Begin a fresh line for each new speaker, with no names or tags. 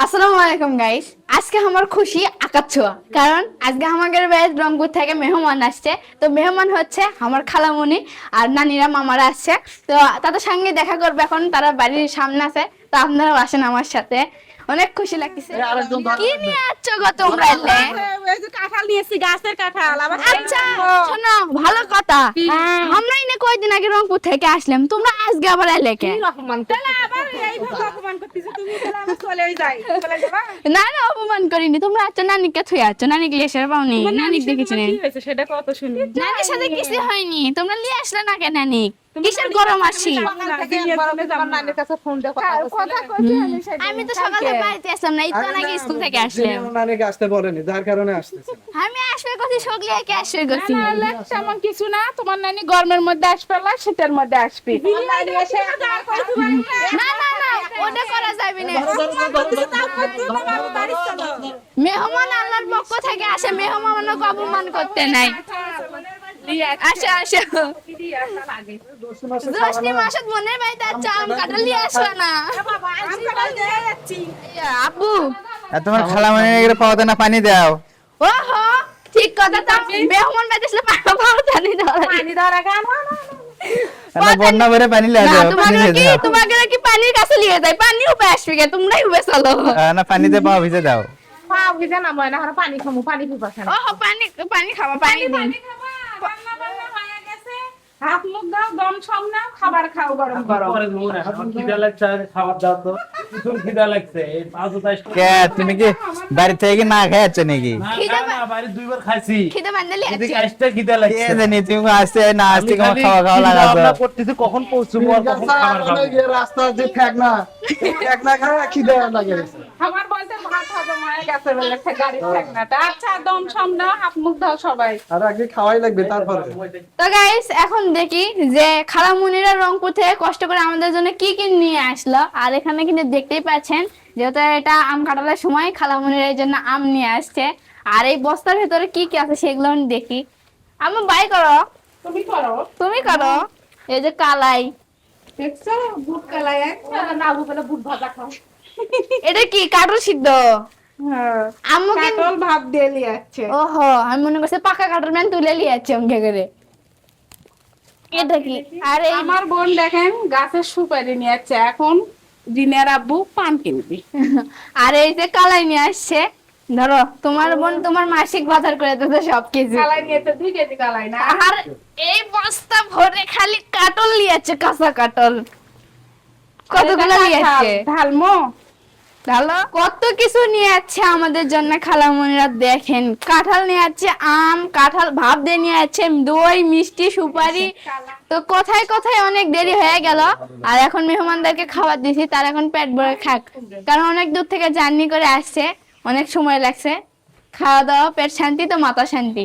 আসসালামু আলাইকুম গাইস। আজকে আমার খুশি আকাশ ছোঁয়া, কারণ আজকে আমাদের বাড়িতে রংপুর থেকে মেহমান আসছে। তো মেহমান হচ্ছে আমার খালামণি আর নানিরা মামারা আসছে। তো তাদের সঙ্গে দেখা করবে, এখন তারা বাড়ির সামনে আছে। তো আপনারাও আসেন আমার সাথে, অনেক খুশি লাগতেছে। কি নিয়ে আসছো গো তোমরা?
কাঁঠাল নিয়েছি, গাছের কাঁঠাল।
আচ্ছা শোনো, ভালো কথা, আমরা এনে কয়দিন আগে রংপুর থেকে আসলাম, তোমরা আজকে আবার এলে কে? না না, অপমান করিনি। তোমরা আচ্ছা নানিকে থুয়ে আছো, নানিকে এসে পাওনি, নানিক দেখেছি না।
সেটা কত শুনি।
নানির সাথে কিছু হয়নি, তোমরা নিয়ে আসলে না কেন? নানিক কিসের গরম আসি? আমি তো সকালে বাড়িতে আসলাম না, একটু আগে স্কুল থেকে আসলাম।
নানিকে আসতে বলেনি, যার কারণে আসতেছে না।
আমি আসবে কথা সগলি একে আসবে গছি।
তেমন কিছু না, তোমার নানি গরমের মধ্যে আসবে না, শীতের মধ্যে আসবে।
না না না, ওটা করা যাবে না। মেহমান আল্লাহর পক্ষ থেকে আসে, মেহমানকে অপমান করতে নাই। আসো আসো, দশটি মাসে মনের বাড়িতে আচ্ছা আম কাঁঠাল নিয়ে আসবে না। আপু
তোমার খালামণি পাওয়াতে না পানি দাও।
ওহো, ঠিক কথা। তো মেহমান বাড়িতে আসলে পানি দেওয়া
বন্যা ভরে পানি লাগে।
তোমাকে কি পানির কাছে নিয়ে যায়? পানি উপে আসবে কে? তোমরাই উপে চলো
না, পানিতে পাওয়া ভিজে দাও।
পানি খাবো, পানি পিবা।
ওহো, পানি খাবা, পানি দিন।
হাত মুখ দাও, দম ছম নাও, খাবার খাও গরম গরম।
কে তুমি কি বাড়ি থেকে না খাইছো নাকি?
খিদে বান্ধলি আছে।
কে জানি তুমি আসতে না আসতে কেমন খাওয়া খাওয়া লাগাছো।
কখন পৌঁছবো আর কখন খাবার খাবো? রাস্তা যে ঠেকনা খাওয়া খিদে লাগে।
আমার বলতে ভাত হবে মায়ের কাছে বলে গাড়ি ঠেকনাটা। আচ্ছা দম ছম নাও, হাত মুখ দাও সবাই।
আর আগে খাওয়াই লাগবে তারপরে।
তো গাইস, এখন দেখি যে খালামণিরা রংপুর থেকে কষ্ট করে আমাদের জন্য কি কি নিয়ে আসলো। আর এখানে কিন্তু দেখতেই পাচ্ছেন, যেহেতু এটা আম কাটার সময়, খালামণিরা এই জন্য আম নিয়ে আসছে। আর এই বস্তার ভেতরে কি কি আছে সেগুলো আমি দেখি। আমি বাই করো,
তুমি করো।
তুমি করো। এই যে কালাই,
দেখছো বুট কালাই না, বুট বুট ভাজা খাও।
এটা কি কাটল সিদ্ধ?
হ্যাঁ,
আম্মু কিন্তু
কাটল ভাত দিয়ে লিয়াচ্ছে।
ওহো, আমি মনে করছি পাকা কাটল ম্যান তুলে লিয়াচ্ছে অঙ্কে করে। এটা কি? আর এই
আমার বোন দেখেন গাছের সুপারি নিয়ে যাচ্ছে, এখন দিনের আব্বু পান কিনবি।
আর এই যে কালাই নিয়ে আসছে। ধরো, তোমার বোন তোমার মাসিক বাজার করে দিতে সবকিছু।
কালাই নিয়েছে 2 কেজি কালাই না।
আর এই বস্তা ভরে খালি কাটল নিয়েছে, কাঁচা কাটল। কতগুলো নিয়েছে?
ঢালমো
ভালো, কত কিছু নিয়ে যাচ্ছে আমাদের জন্য খালামণিরা। দেখেন, কাঁঠাল নিয়ে যাচ্ছে, আম কাঁঠাল ভাব দিয়ে নিয়ে যাচ্ছে, দই মিষ্টি সুপারি। তো কোথায় কোথায় অনেক দেরি হয়ে গেল। আর এখন মেহমানদেরকে খাবার দিছি, তার এখন পেট ভরে খাক, কারণ অনেক দূর থেকে জার্নি করে আসছে, অনেক সময় লাগছে। খাওয়া দাওয়া, পেট শান্তি তো মাথা শান্তি।